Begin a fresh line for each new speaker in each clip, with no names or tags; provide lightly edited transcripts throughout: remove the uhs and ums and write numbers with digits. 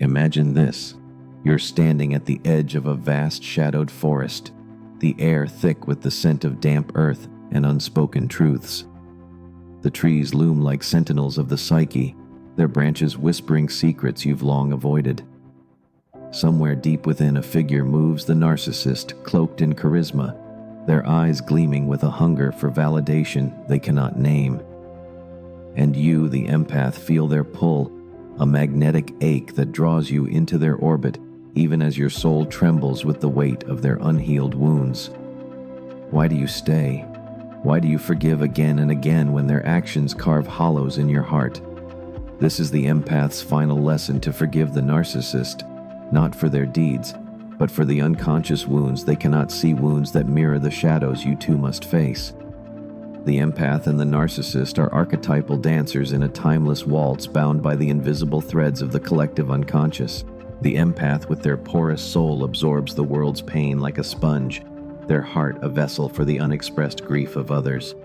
Imagine this. You're standing at the edge of a vast shadowed forest, the air thick with the scent of damp earth and unspoken truths. The trees loom like sentinels of the psyche, their branches whispering secrets you've long avoided. Somewhere deep within, a figure moves, the narcissist, cloaked in charisma, their eyes gleaming with a hunger for validation they cannot name. And you, the empath, feel their pull, a magnetic ache that draws you into their orbit, even as your soul trembles with the weight of their unhealed wounds. Why do you stay? Why do you forgive again and again when their actions carve hollows in your heart? This is the empath's final lesson: to forgive the narcissist, not for their deeds, but for the unconscious wounds they cannot see, wounds that mirror the shadows you too must face. The empath and the narcissist are archetypal dancers in a timeless waltz bound by the invisible threads of the collective unconscious. The empath, with their porous soul, absorbs the world's pain like a sponge, their heart a vessel for the unexpressed grief of others.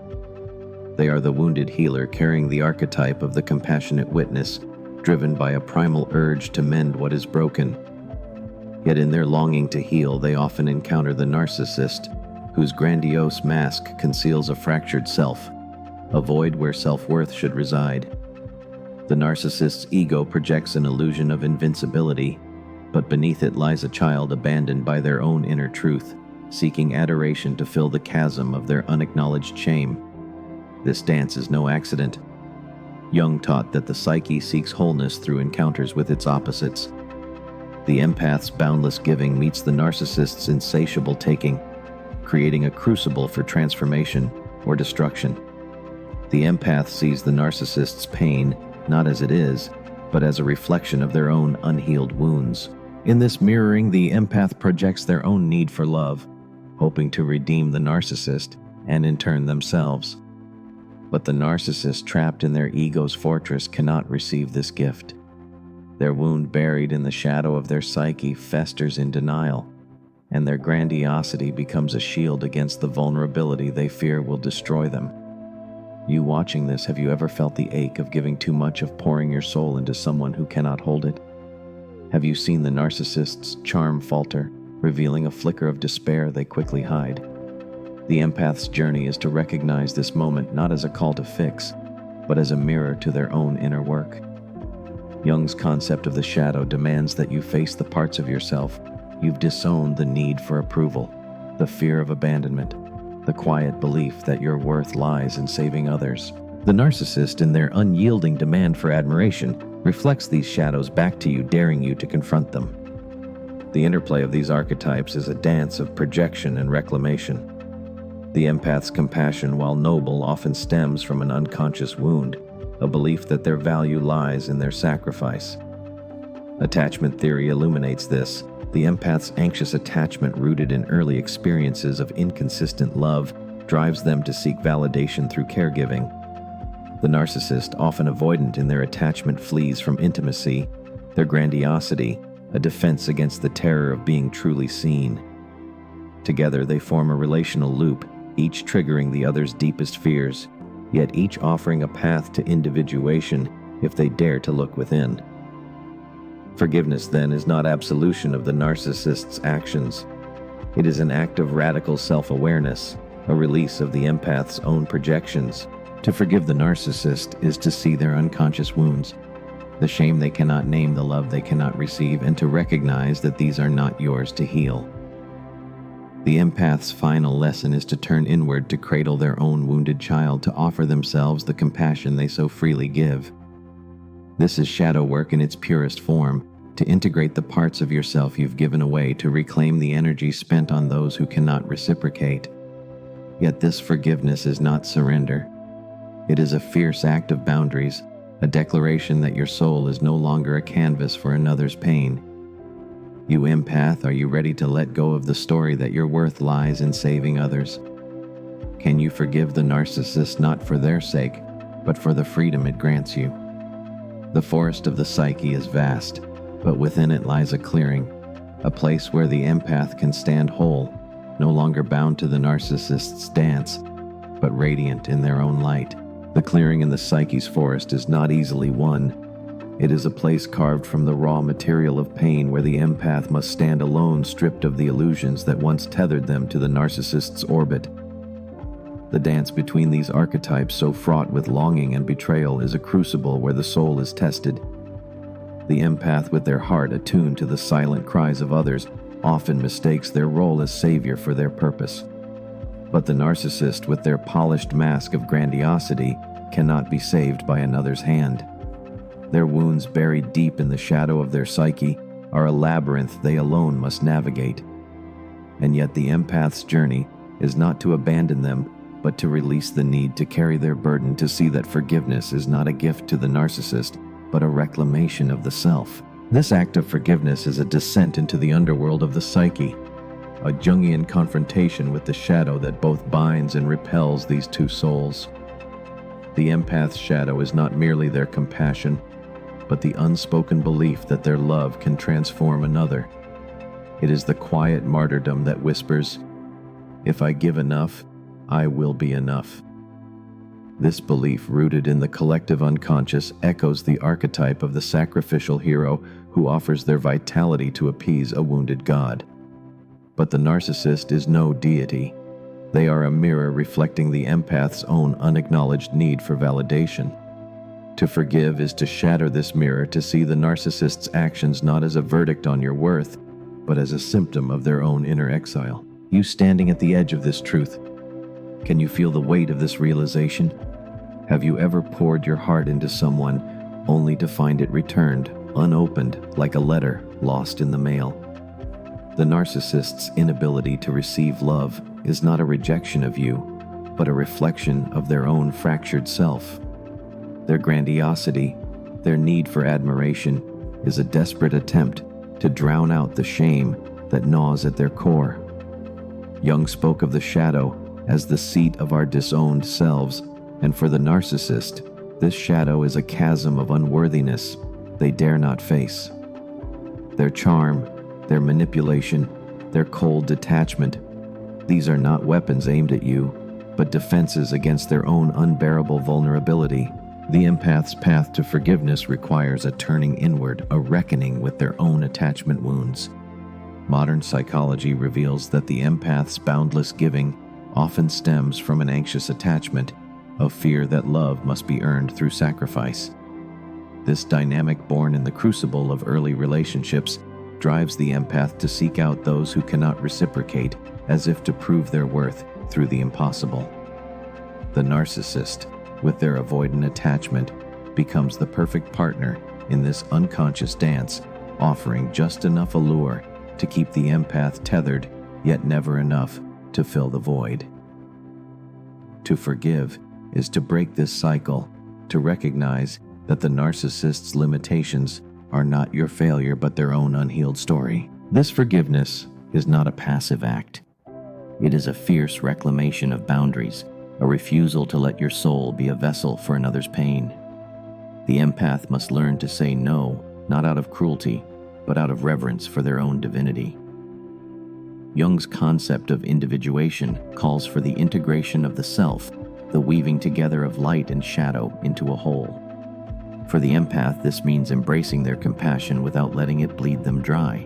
They are the wounded healer, carrying the archetype of the compassionate witness, driven by a primal urge to mend what is broken. Yet in their longing to heal, they often encounter the narcissist, whose grandiose mask conceals a fractured self, a void where self-worth should reside. The narcissist's ego projects an illusion of invincibility, but beneath it lies a child abandoned by their own inner truth, seeking adoration to fill the chasm of their unacknowledged shame. This dance is no accident. Jung taught that the psyche seeks wholeness through encounters with its opposites. The empath's boundless giving meets the narcissist's insatiable taking, creating a crucible for transformation or destruction. The empath sees the narcissist's pain not as it is, but as a reflection of their own unhealed wounds. In this mirroring, the empath projects their own need for love, hoping to redeem the narcissist and in turn themselves. But the narcissist, trapped in their ego's fortress, cannot receive this gift. Their wound, buried in the shadow of their psyche, festers in denial, and their grandiosity becomes a shield against the vulnerability they fear will destroy them. You watching this, have you ever felt the ache of giving too much, of pouring your soul into someone who cannot hold it? Have you seen the narcissist's charm falter, revealing a flicker of despair they quickly hide? The empath's journey is to recognize this moment not as a call to fix, but as a mirror to their own inner work. Jung's concept of the shadow demands that you face the parts of yourself you've disowned: the need for approval, the fear of abandonment, the quiet belief that your worth lies in saving others. The narcissist, in their unyielding demand for admiration, reflects these shadows back to you, daring you to confront them. The interplay of these archetypes is a dance of projection and reclamation. The empath's compassion, while noble, often stems from an unconscious wound, a belief that their value lies in their sacrifice. Attachment theory illuminates this. The empath's anxious attachment, rooted in early experiences of inconsistent love, drives them to seek validation through caregiving. The narcissist, often avoidant in their attachment, flees from intimacy, their grandiosity, a defense against the terror of being truly seen. Together they form a relational loop, each triggering the other's deepest fears, yet each offering a path to individuation if they dare to look within. Forgiveness, then, is not absolution of the narcissist's actions. It is an act of radical self-awareness, a release of the empath's own projections. To forgive the narcissist is to see their unconscious wounds, the shame they cannot name, the love they cannot receive, and to recognize that these are not yours to heal. The empath's final lesson is to turn inward, to cradle their own wounded child, to offer themselves the compassion they so freely give. This is shadow work in its purest form, to integrate the parts of yourself you've given away, to reclaim the energy spent on those who cannot reciprocate. Yet this forgiveness is not surrender. It is a fierce act of boundaries, a declaration that your soul is no longer a canvas for another's pain. You empath, are you ready to let go of the story that your worth lies in saving others? Can you forgive the narcissist, not for their sake, but for the freedom it grants you? The forest of the psyche is vast, but within it lies a clearing, a place where the empath can stand whole, no longer bound to the narcissist's dance, but radiant in their own light. The clearing in the psyche's forest is not easily won. It is a place carved from the raw material of pain where the empath must stand alone, stripped of the illusions that once tethered them to the narcissist's orbit. The dance between these archetypes, so fraught with longing and betrayal, is a crucible where the soul is tested. The empath, with their heart attuned to the silent cries of others, often mistakes their role as savior for their purpose. But the narcissist, with their polished mask of grandiosity, cannot be saved by another's hand. Their wounds, buried deep in the shadow of their psyche, are a labyrinth they alone must navigate. And yet the empath's journey is not to abandon them, but to release the need to carry their burden, to see that forgiveness is not a gift to the narcissist, but a reclamation of the self. This act of forgiveness is a descent into the underworld of the psyche, a Jungian confrontation with the shadow that both binds and repels these two souls. The empath's shadow is not merely their compassion, but the unspoken belief that their love can transform another. It is the quiet martyrdom that whispers, "If I give enough, I will be enough." This belief, rooted in the collective unconscious, echoes the archetype of the sacrificial hero who offers their vitality to appease a wounded god. But the narcissist is no deity. They are a mirror reflecting the empath's own unacknowledged need for validation. To forgive is to shatter this mirror, to see the narcissist's actions not as a verdict on your worth, but as a symptom of their own inner exile. You standing at the edge of this truth. Can you feel the weight of this realization? Have you ever poured your heart into someone only to find it returned, unopened, like a letter lost in the mail? The narcissist's inability to receive love is not a rejection of you, but a reflection of their own fractured self. Their grandiosity, their need for admiration, is a desperate attempt to drown out the shame that gnaws at their core. Jung spoke of the shadow as the seat of our disowned selves, and for the narcissist, this shadow is a chasm of unworthiness they dare not face. Their charm, their manipulation, their cold detachment, these are not weapons aimed at you, but defenses against their own unbearable vulnerability. The empath's path to forgiveness requires a turning inward, a reckoning with their own attachment wounds. Modern psychology reveals that the empath's boundless giving often stems from an anxious attachment, of fear that love must be earned through sacrifice. This dynamic, born in the crucible of early relationships, drives the empath to seek out those who cannot reciprocate, as if to prove their worth through the impossible. The narcissist, with their avoidant attachment, becomes the perfect partner in this unconscious dance, offering just enough allure to keep the empath tethered, yet never enough to fill the void. To forgive is to break this cycle, to recognize that the narcissist's limitations are not your failure but their own unhealed story. This forgiveness is not a passive act. It is a fierce reclamation of boundaries, a refusal to let your soul be a vessel for another's pain. The empath must learn to say no, not out of cruelty, but out of reverence for their own divinity. Jung's concept of individuation calls for the integration of the self, the weaving together of light and shadow into a whole. For the empath, this means embracing their compassion without letting it bleed them dry.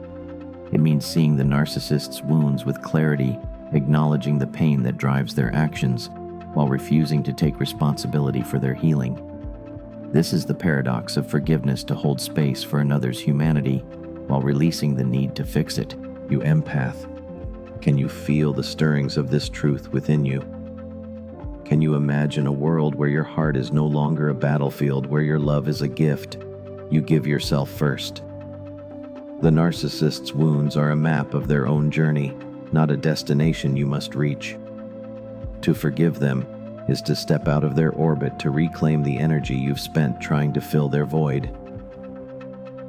It means seeing the narcissist's wounds with clarity, acknowledging the pain that drives their actions, while refusing to take responsibility for their healing. This is the paradox of forgiveness: to hold space for another's humanity, while releasing the need to fix it. You empath, can you feel the stirrings of this truth within you? Can you imagine a world where your heart is no longer a battlefield, where your love is a gift? You give yourself first. The narcissist's wounds are a map of their own journey, not a destination you must reach. To forgive them is to step out of their orbit, to reclaim the energy you've spent trying to fill their void.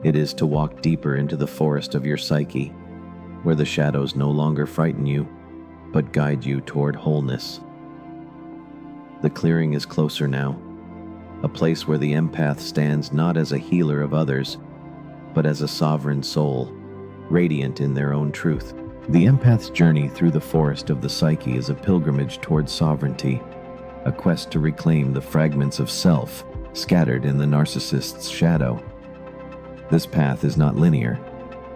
It is to walk deeper into the forest of your psyche, where the shadows no longer frighten you, but guide you toward wholeness. The clearing is closer now, a place where the empath stands not as a healer of others, but as a sovereign soul, radiant in their own truth. The empath's journey through the forest of the psyche is a pilgrimage toward sovereignty, a quest to reclaim the fragments of self scattered in the narcissist's shadow. This path is not linear.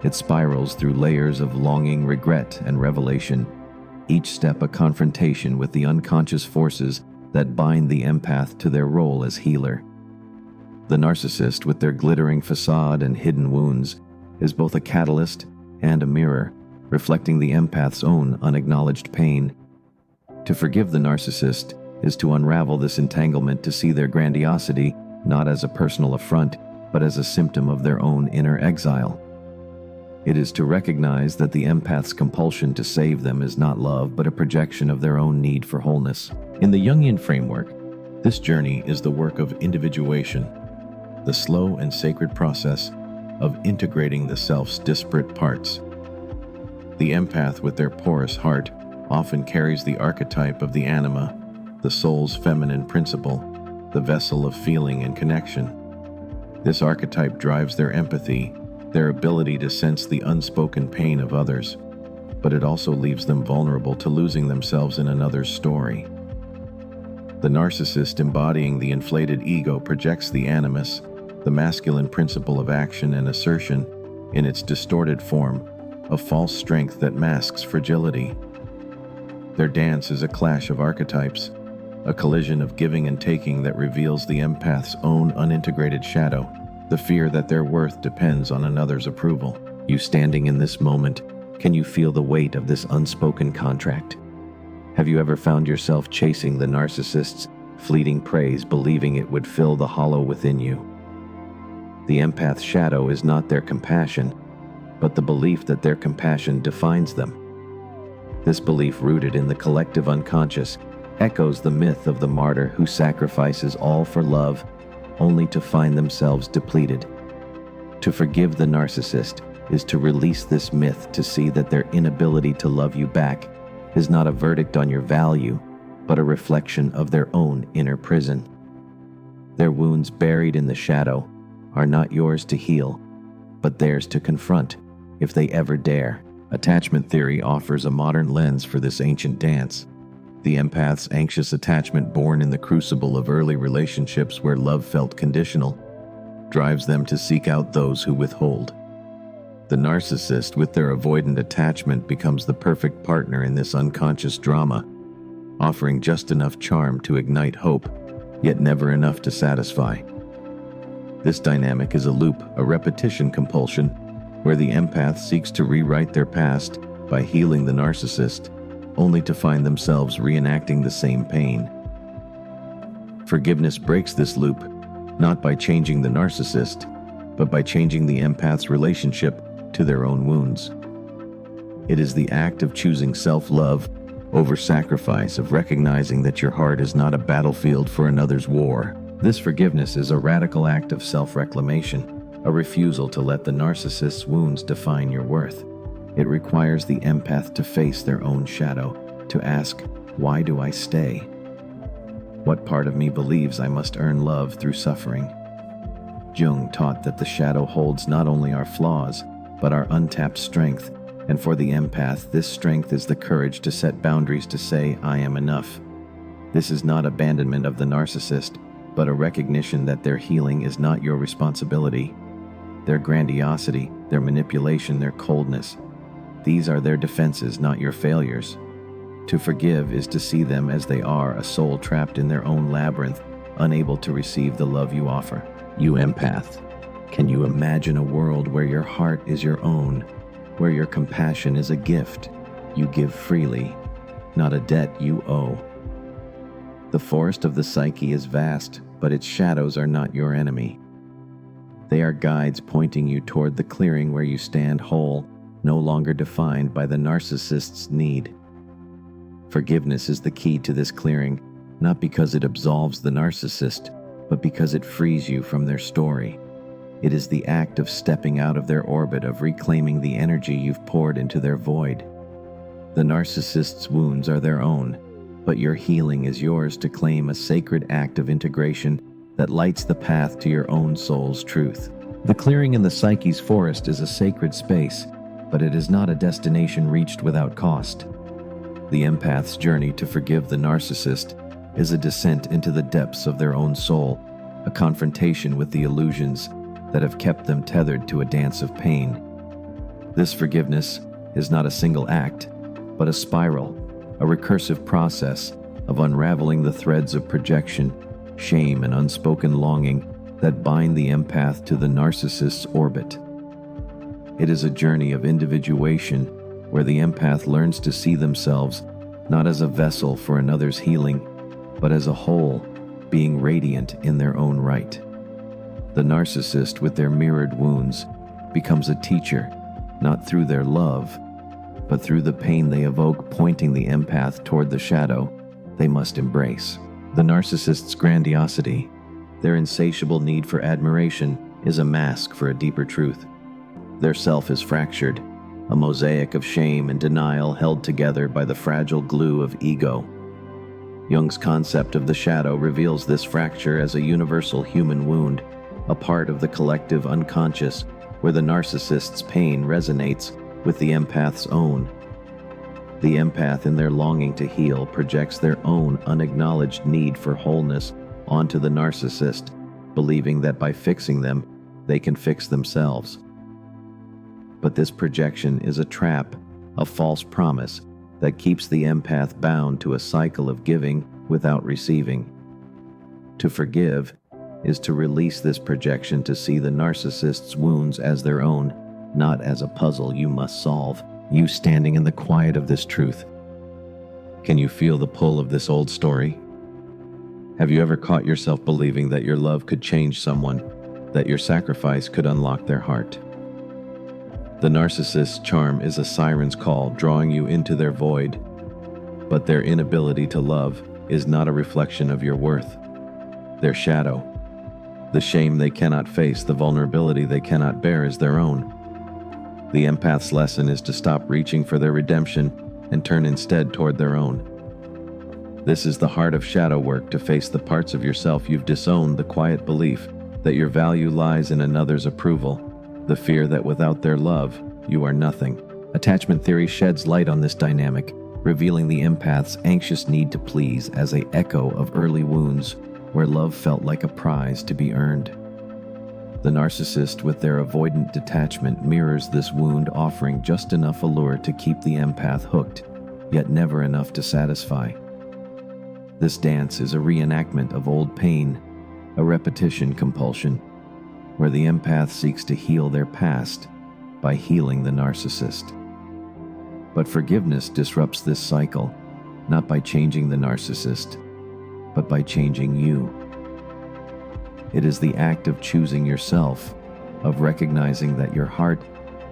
It spirals through layers of longing, regret, and revelation, each step a confrontation with the unconscious forces that bind the empath to their role as healer. The narcissist, with their glittering facade and hidden wounds, is both a catalyst and a mirror, reflecting the empath's own unacknowledged pain. To forgive the narcissist is to unravel this entanglement, to see their grandiosity not as a personal affront, but as a symptom of their own inner exile. It is to recognize that the empath's compulsion to save them is not love, but a projection of their own need for wholeness. In the Jungian framework, this journey is the work of individuation, the slow and sacred process of integrating the self's disparate parts. The empath, with their porous heart, often carries the archetype of the anima, the soul's feminine principle, the vessel of feeling and connection. This archetype drives their empathy, their ability to sense the unspoken pain of others, but it also leaves them vulnerable to losing themselves in another's story. The narcissist, embodying the inflated ego, projects the animus, the masculine principle of action and assertion, in its distorted form, a false strength that masks fragility. Their dance is a clash of archetypes, a collision of giving and taking that reveals the empath's own unintegrated shadow, the fear that their worth depends on another's approval. You standing in this moment, can you feel the weight of this unspoken contract? Have you ever found yourself chasing the narcissist's fleeting praise, believing it would fill the hollow within you? The empath's shadow is not their compassion, but the belief that their compassion defines them. This belief, rooted in the collective unconscious, echoes the myth of the martyr who sacrifices all for love, only to find themselves depleted. To forgive the narcissist is to release this myth, to see that their inability to love you back is not a verdict on your value, but a reflection of their own inner prison. Their wounds, buried in the shadow, are not yours to heal, but theirs to confront, if they ever dare. Attachment theory offers a modern lens for this ancient dance. The empath's anxious attachment, born in the crucible of early relationships where love felt conditional, drives them to seek out those who withhold. The narcissist, with their avoidant attachment, becomes the perfect partner in this unconscious drama, offering just enough charm to ignite hope, yet never enough to satisfy. This dynamic is a loop, a repetition compulsion, where the empath seeks to rewrite their past by healing the narcissist, only to find themselves reenacting the same pain. Forgiveness breaks this loop, not by changing the narcissist, but by changing the empath's relationship to their own wounds. It is the act of choosing self-love over sacrifice, of recognizing that your heart is not a battlefield for another's war. This forgiveness is a radical act of self-reclamation, a refusal to let the narcissist's wounds define your worth. It requires the empath to face their own shadow, to ask, why do I stay? What part of me believes I must earn love through suffering? Jung taught that the shadow holds not only our flaws, but our untapped strength, and for the empath, this strength is the courage to set boundaries, to say, I am enough. This is not abandonment of the narcissist, but a recognition that their healing is not your responsibility. Their grandiosity, their manipulation, their coldness, these are their defenses, not your failures. To forgive is to see them as they are, a soul trapped in their own labyrinth, unable to receive the love you offer. You empath, can you imagine a world where your heart is your own, where your compassion is a gift you give freely, not a debt you owe? The forest of the psyche is vast, but its shadows are not your enemy. They are guides pointing you toward the clearing where you stand whole, no longer defined by the narcissist's need. Forgiveness is the key to this clearing, not because it absolves the narcissist, but because it frees you from their story. It is the act of stepping out of their orbit, of reclaiming the energy you've poured into their void. The narcissist's wounds are their own, but your healing is yours to claim, a sacred act of integration that lights the path to your own soul's truth. The clearing in the psyche's forest is a sacred space, but it is not a destination reached without cost. The empath's journey to forgive the narcissist is a descent into the depths of their own soul, a confrontation with the illusions, that have kept them tethered to a dance of pain. This forgiveness is not a single act, but a spiral, a recursive process of unraveling the threads of projection, shame, and unspoken longing that bind the empath to the narcissist's orbit. It is a journey of individuation where the empath learns to see themselves not as a vessel for another's healing, but as a whole, being radiant in their own right. The narcissist, with their mirrored wounds, becomes a teacher, not through their love, but through the pain they evoke, pointing the empath toward the shadow they must embrace. The narcissist's grandiosity, their insatiable need for admiration, is a mask for a deeper truth. Their self is fractured, a mosaic of shame and denial held together by the fragile glue of ego. Jung's concept of the shadow reveals this fracture as a universal human wound, a part of the collective unconscious where the narcissist's pain resonates with the empath's own. The empath, in their longing to heal, projects their own unacknowledged need for wholeness onto the narcissist, believing that by fixing them, they can fix themselves. But this projection is a trap, a false promise that keeps the empath bound to a cycle of giving without receiving. To forgive is to release this projection, to see the narcissist's wounds as their own, not as a puzzle you must solve. You standing in the quiet of this truth. Can you feel the pull of this old story? Have you ever caught yourself believing that your love could change someone, that your sacrifice could unlock their heart? The narcissist's charm is a siren's call, drawing you into their void, but their inability to love is not a reflection of your worth. Their shadow, the shame they cannot face, the vulnerability they cannot bear, is their own. The empath's lesson is to stop reaching for their redemption and turn instead toward their own. This is the heart of shadow work, to face the parts of yourself you've disowned, the quiet belief that your value lies in another's approval, the fear that without their love, you are nothing. Attachment theory sheds light on this dynamic, revealing the empath's anxious need to please as an echo of early wounds where love felt like a prize to be earned. The narcissist, with their avoidant detachment, mirrors this wound, offering just enough allure to keep the empath hooked, yet never enough to satisfy. This dance is a reenactment of old pain, a repetition compulsion, where the empath seeks to heal their past by healing the narcissist. But forgiveness disrupts this cycle, not by changing the narcissist, but by changing you. It is the act of choosing yourself, of recognizing that your heart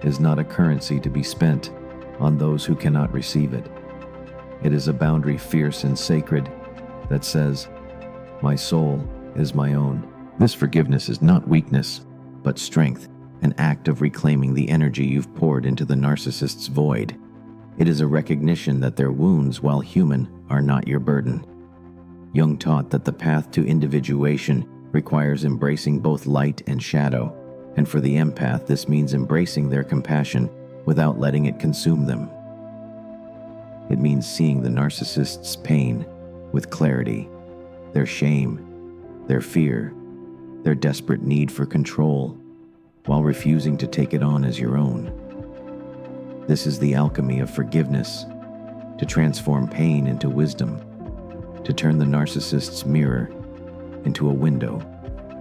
is not a currency to be spent on those who cannot receive it. It is a boundary fierce and sacred that says, "My soul is my own." This forgiveness is not weakness, but strength, an act of reclaiming the energy you've poured into the narcissist's void. It is a recognition that their wounds, while human, are not your burden. Jung taught that the path to individuation requires embracing both light and shadow, and for the empath, this means embracing their compassion without letting it consume them. It means seeing the narcissist's pain with clarity, their shame, their fear, their desperate need for control, while refusing to take it on as your own. This is the alchemy of forgiveness, to transform pain into wisdom, to turn the narcissist's mirror into a window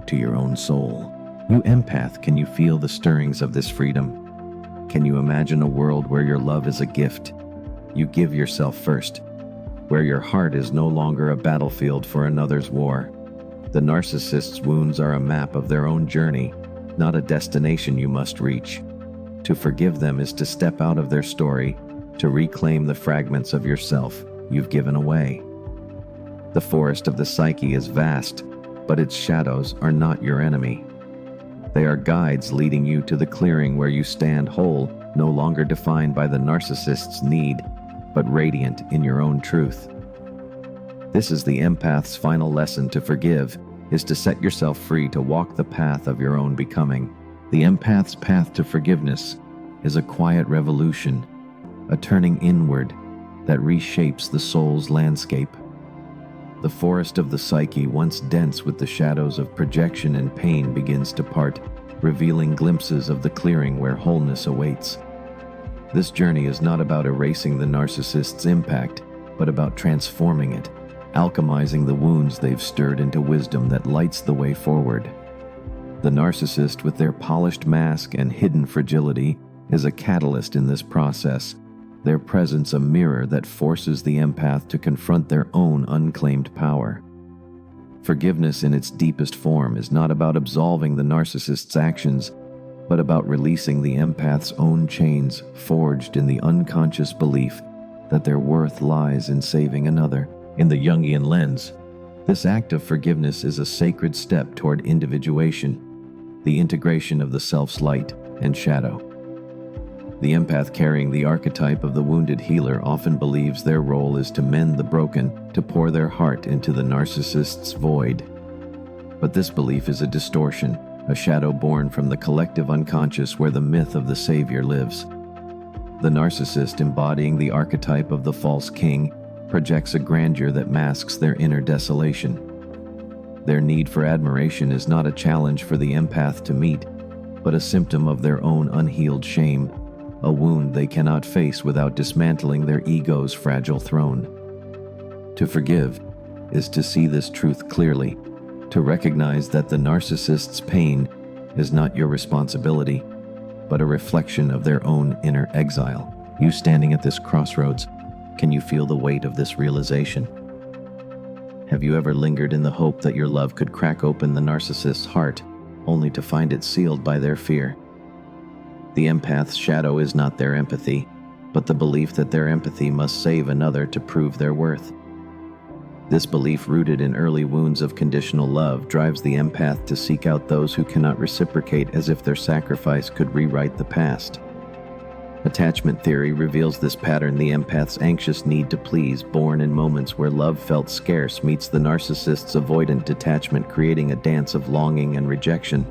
to your own soul. You empath, can you feel the stirrings of this freedom? Can you imagine a world where your love is a gift? You give yourself first, where your heart is no longer a battlefield for another's war. The narcissist's wounds are a map of their own journey, not a destination you must reach. To forgive them is to step out of their story, to reclaim the fragments of yourself you've given away. The forest of the psyche is vast, but its shadows are not your enemy. They are guides leading you to the clearing where you stand whole, no longer defined by the narcissist's need, but radiant in your own truth. This is the empath's final lesson: to forgive is to set yourself free to walk the path of your own becoming. The empath's path to forgiveness is a quiet revolution, a turning inward that reshapes the soul's landscape. The forest of the psyche, once dense with the shadows of projection and pain, begins to part, revealing glimpses of the clearing where wholeness awaits. This journey is not about erasing the narcissist's impact, but about transforming it, alchemizing the wounds they've stirred into wisdom that lights the way forward. The narcissist, with their polished mask and hidden fragility, is a catalyst in this process, their presence a mirror that forces the empath to confront their own unclaimed power. Forgiveness in its deepest form is not about absolving the narcissist's actions, but about releasing the empath's own chains forged in the unconscious belief that their worth lies in saving another. In the Jungian lens, this act of forgiveness is a sacred step toward individuation, the integration of the self's light and shadow. The empath carrying the archetype of the wounded healer often believes their role is to mend the broken, to pour their heart into the narcissist's void. But this belief is a distortion, a shadow born from the collective unconscious where the myth of the savior lives. The narcissist, embodying the archetype of the false king, projects a grandeur that masks their inner desolation. Their need for admiration is not a challenge for the empath to meet, but a symptom of their own unhealed shame, a wound they cannot face without dismantling their ego's fragile throne. To forgive is to see this truth clearly, to recognize that the narcissist's pain is not your responsibility, but a reflection of their own inner exile. You standing at this crossroads, can you feel the weight of this realization? Have you ever lingered in the hope that your love could crack open the narcissist's heart, only to find it sealed by their fear? The empath's shadow is not their empathy, but the belief that their empathy must save another to prove their worth. This belief, rooted in early wounds of conditional love, drives the empath to seek out those who cannot reciprocate, as if their sacrifice could rewrite the past. Attachment theory reveals this pattern. The empath's anxious need to please, born in moments where love felt scarce, meets the narcissist's avoidant detachment, creating a dance of longing and rejection.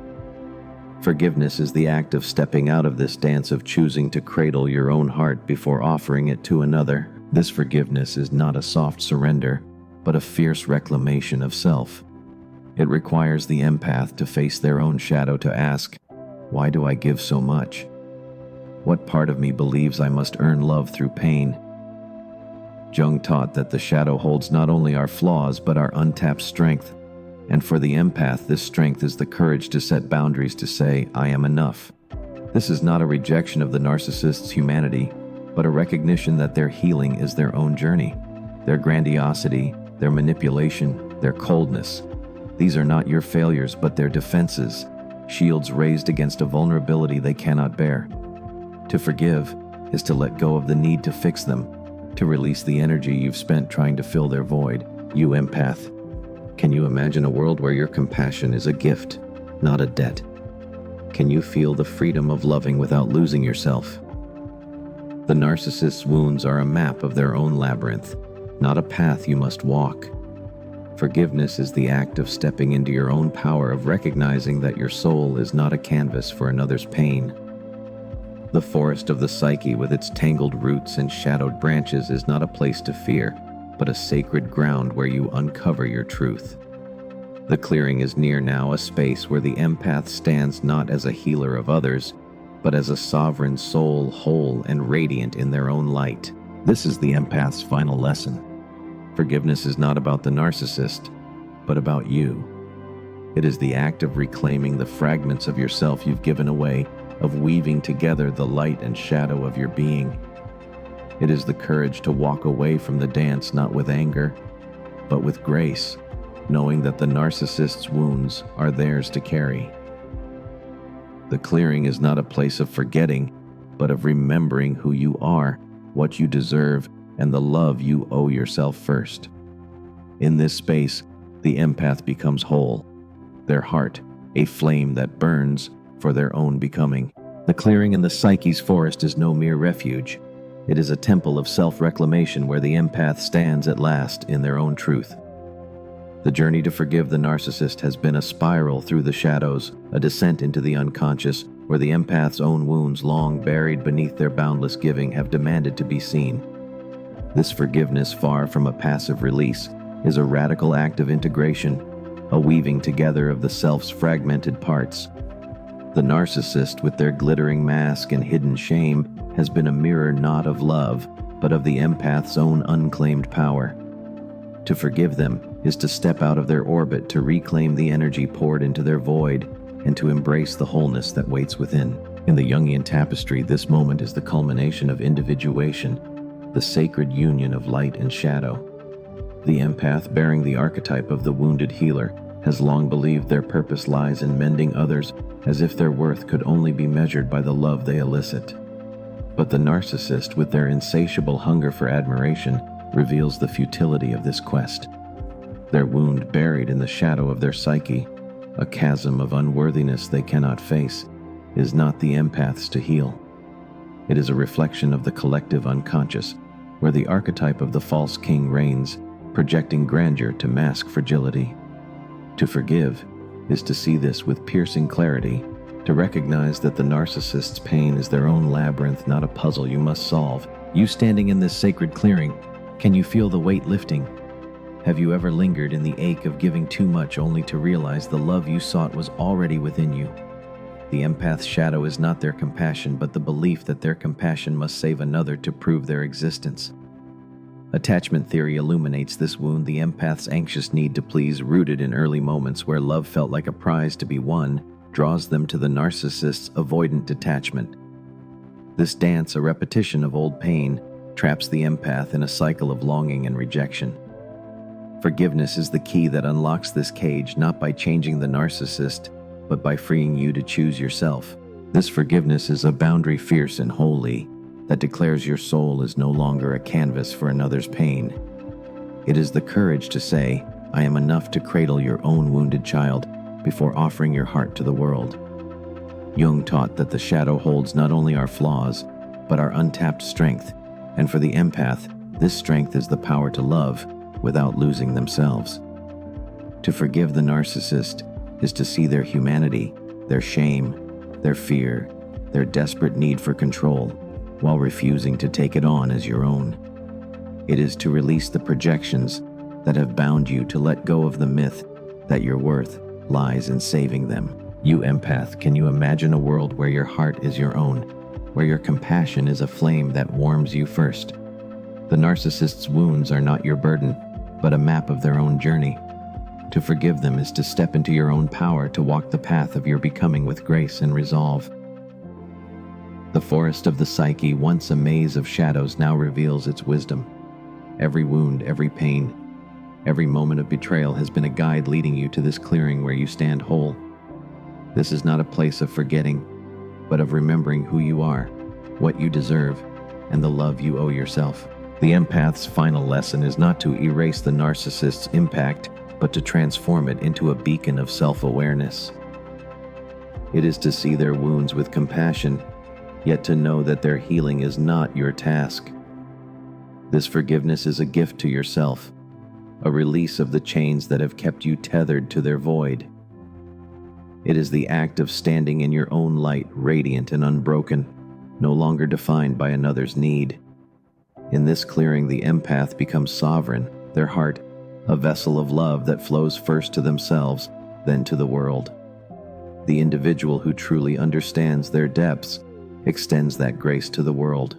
Forgiveness is the act of stepping out of this dance, of choosing to cradle your own heart before offering it to another. This forgiveness is not a soft surrender, but a fierce reclamation of self. It requires the empath to face their own shadow, to ask, why do I give so much? What part of me believes I must earn love through pain? Jung taught that the shadow holds not only our flaws but our untapped strength. And for the empath, this strength is the courage to set boundaries, to say, I am enough. This is not a rejection of the narcissist's humanity, but a recognition that their healing is their own journey. Their grandiosity, their manipulation, their coldness, these are not your failures, but their defenses, shields raised against a vulnerability they cannot bear. To forgive is to let go of the need to fix them, to release the energy you've spent trying to fill their void. You empath, can you imagine a world where your compassion is a gift, not a debt? Can you feel the freedom of loving without losing yourself? The narcissist's wounds are a map of their own labyrinth, not a path you must walk. Forgiveness is the act of stepping into your own power, of recognizing that your soul is not a canvas for another's pain. The forest of the psyche, with its tangled roots and shadowed branches, is not a place to fear, but a sacred ground where you uncover your truth. The clearing is near now, a space where the empath stands not as a healer of others, but as a sovereign soul, whole and radiant in their own light. This is the empath's final lesson. Forgiveness is not about the narcissist, but about you. It is the act of reclaiming the fragments of yourself you've given away, of weaving together the light and shadow of your being. It is the courage to walk away from the dance, not with anger, but with grace, knowing that the narcissist's wounds are theirs to carry. The clearing is not a place of forgetting, but of remembering who you are, what you deserve, and the love you owe yourself first. In this space, the empath becomes whole, their heart a flame that burns for their own becoming. The clearing in the psyche's forest is no mere refuge. It is a temple of self-reclamation where the empath stands at last in their own truth. The journey to forgive the narcissist has been a spiral through the shadows, a descent into the unconscious, where the empath's own wounds, long buried beneath their boundless giving, have demanded to be seen. This forgiveness, far from a passive release, is a radical act of integration, a weaving together of the self's fragmented parts. The narcissist, with their glittering mask and hidden shame, has been a mirror not of love, but of the empath's own unclaimed power. To forgive them is to step out of their orbit, to reclaim the energy poured into their void, and to embrace the wholeness that waits within. In the Jungian tapestry, this moment is the culmination of individuation, the sacred union of light and shadow. The empath, bearing the archetype of the wounded healer, has long believed their purpose lies in mending others, as if their worth could only be measured by the love they elicit. But the narcissist, with their insatiable hunger for admiration, reveals the futility of this quest. Their wound buried in the shadow of their psyche, a chasm of unworthiness they cannot face, is not the empath's to heal. It is a reflection of the collective unconscious, where the archetype of the false king reigns, projecting grandeur to mask fragility. To forgive is to see this with piercing clarity, to recognize that the narcissist's pain is their own labyrinth, not a puzzle you must solve. You standing in this sacred clearing, can you feel the weight lifting? Have you ever lingered in the ache of giving too much only to realize the love you sought was already within you? The empath's shadow is not their compassion, but the belief that their compassion must save another to prove their existence. Attachment theory illuminates this wound, the empath's anxious need to please, rooted in early moments where love felt like a prize to be won, draws them to the narcissist's avoidant detachment. This dance, a repetition of old pain, traps the empath in a cycle of longing and rejection. Forgiveness is the key that unlocks this cage, not by changing the narcissist, but by freeing you to choose yourself. This forgiveness is a boundary fierce and holy, that declares your soul is no longer a canvas for another's pain. It is the courage to say, I am enough to cradle your own wounded child before offering your heart to the world. Jung taught that the shadow holds not only our flaws, but our untapped strength, and for the empath, this strength is the power to love without losing themselves. To forgive the narcissist is to see their humanity, their shame, their fear, their desperate need for control, while refusing to take it on as your own. It is to release the projections that have bound you, to let go of the myth that your worth lies in saving them. You empath, can you imagine a world where your heart is your own, where your compassion is a flame that warms you first? The narcissist's wounds are not your burden, but a map of their own journey. To forgive them is to step into your own power, to walk the path of your becoming with grace and resolve. The forest of the psyche, once a maze of shadows, now reveals its wisdom. Every wound, every pain, every moment of betrayal has been a guide leading you to this clearing where you stand whole. This is not a place of forgetting, but of remembering who you are, what you deserve, and the love you owe yourself. The empath's final lesson is not to erase the narcissist's impact, but to transform it into a beacon of self-awareness. It is to see their wounds with compassion, yet to know that their healing is not your task. This forgiveness is a gift to yourself, a release of the chains that have kept you tethered to their void. It is the act of standing in your own light, radiant and unbroken, no longer defined by another's need. In this clearing, the empath becomes sovereign, their heart a vessel of love that flows first to themselves, then to the world. The individual who truly understands their depths extends that grace to the world.